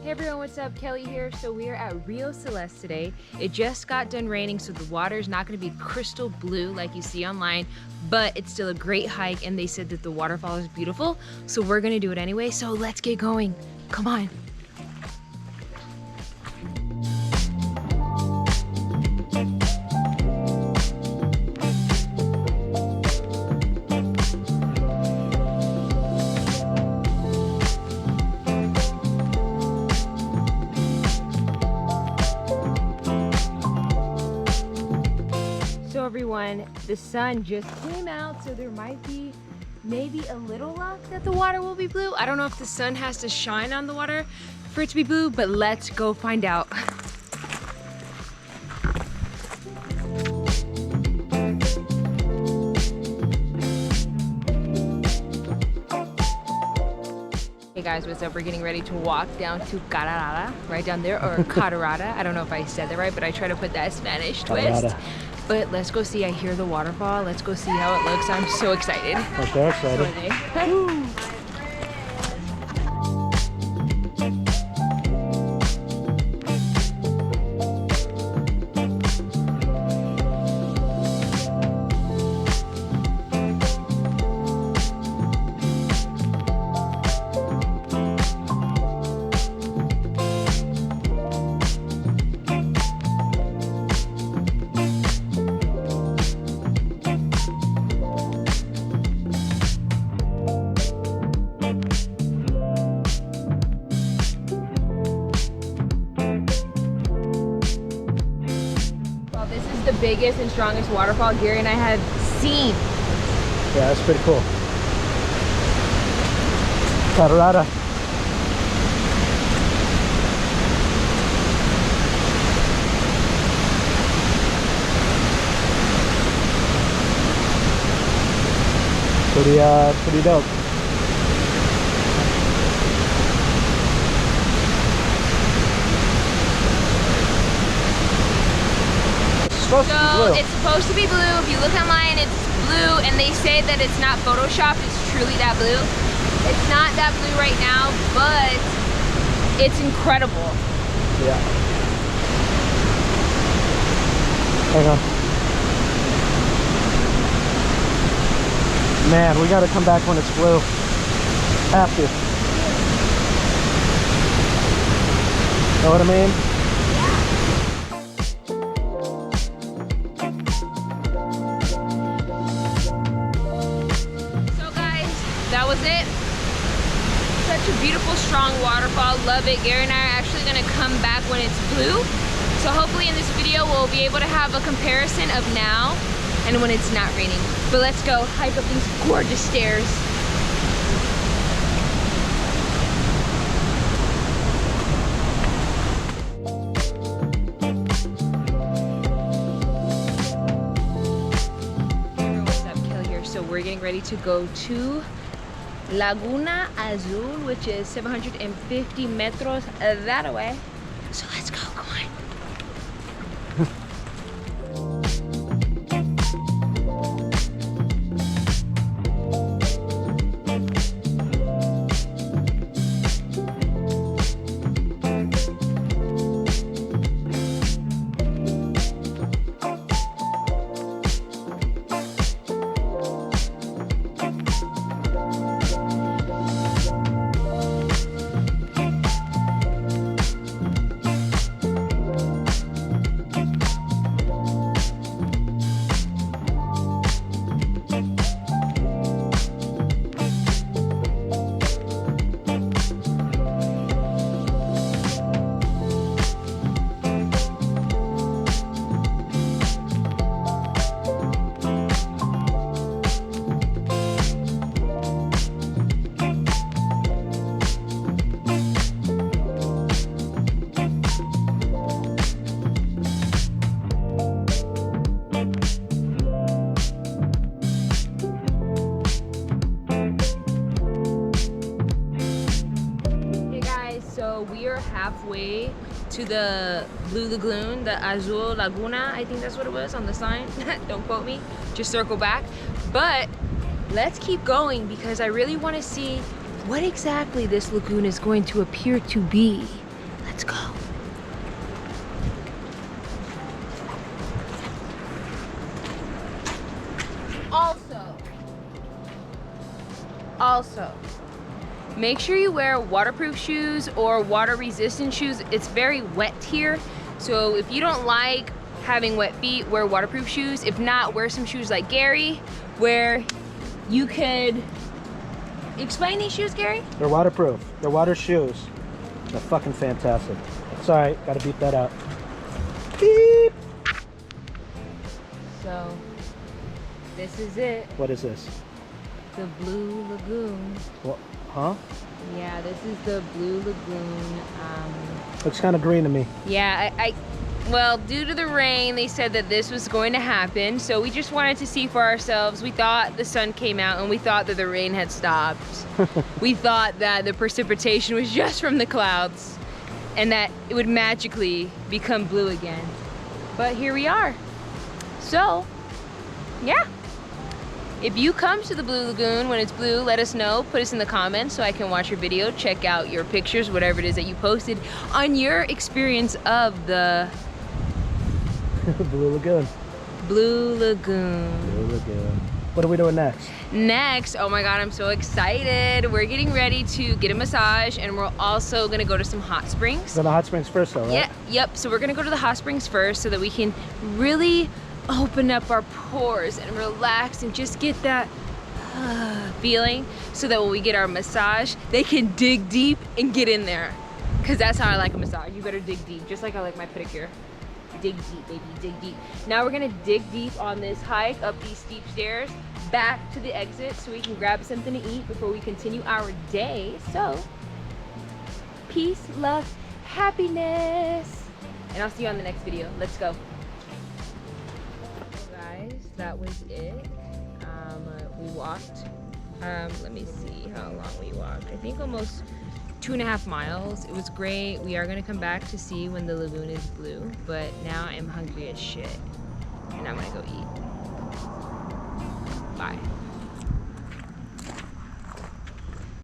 Hey everyone, what's up? Kelly here. So we are at Rio Celeste today. It just got done raining, so the water is not going to be crystal blue like you see online, but it's still a great hike, and they said that the waterfall is beautiful, so we're going to do it anyway. So let's get going. Come on. So everyone, the sun just came out, so there might be maybe a little luck that the water will be blue. I don't know if the sun has to shine on the water for it to be blue, but let's go find out. Hey guys, what's up? We're getting ready to walk down to Cararada, right down there, or Catarata. I don't know if I said that right, but I try to put that Spanish twist. Cararada. But let's go see. I hear the waterfall. Let's go see how it looks. I'm so excited. Okay, excited. Woo. The biggest and strongest waterfall Gary and I have seen. Yeah, that's pretty cool. Catarata. Pretty dope. So it's supposed to be blue. If you look online, it's blue, and they say that it's not photoshopped, it's truly that blue. It's not that blue right now, but it's incredible. Yeah. Hang on. Man, we gotta come back when it's blue. Have to. Know what I mean? That was it. Such a beautiful, strong waterfall. Love it. Gary and I are actually going to come back when it's blue. So hopefully in this video we'll be able to have a comparison of now and when it's not raining. But let's go hike up these gorgeous stairs. Hey everyone, what's up? Kelly here. So we're getting ready to go to Laguna Azul, which is 750 metros that way. So let's go, come on. we are halfway to the Blue Lagoon, the Azul Laguna, I think that's what it was on the sign. Don't quote me, just circle back. But let's keep going because I really want to see what exactly this lagoon is going to appear to be. Also, make sure you wear waterproof shoes or water resistant shoes. It's very wet here. So if you don't like having wet feet, wear waterproof shoes. If not, wear some shoes like Gary, where you could explain these shoes, Gary? They're waterproof. They're water shoes. They're fucking fantastic. It's all right. Gotta beep that out. Beep. So this is it. What is this? The Blue Lagoon. What? Huh? Yeah, this is the Blue Lagoon. Looks kind of green to me. Yeah, well, due to the rain, they said that this was going to happen. So we just wanted to see for ourselves. We thought the sun came out and we thought that the rain had stopped. We thought that the precipitation was just from the clouds and that it would magically become blue again. But here we are. So, yeah. If you come to the Blue Lagoon when it's blue, let us know. Put us in the comments so I can watch your video, check out your pictures, whatever it is that you posted on your experience of the Blue Lagoon. Blue Lagoon. Blue Lagoon. What are we doing next? Next, oh my God, I'm so excited. We're getting ready to get a massage and we're also gonna go to some hot springs. Go to the hot springs first though, right? Yeah, yep, so we're gonna go to the hot springs first so that we can really open up our pores and relax and just get that feeling so that when we get our massage, they can dig deep and get in there. Cause that's how I like a massage. You better dig deep, just like I like my pedicure. Dig deep, baby, dig deep. Now we're gonna dig deep on this hike up these steep stairs back to the exit so we can grab something to eat before we continue our day. So, peace, love, happiness. And I'll see you on the next video. Let's go. Guys, that was it. We walked, let me see how long we walked. I think almost 2.5 miles. It was great. We are gonna come back to see when the lagoon is blue, but now I'm hungry as shit and I'm gonna go eat. Bye.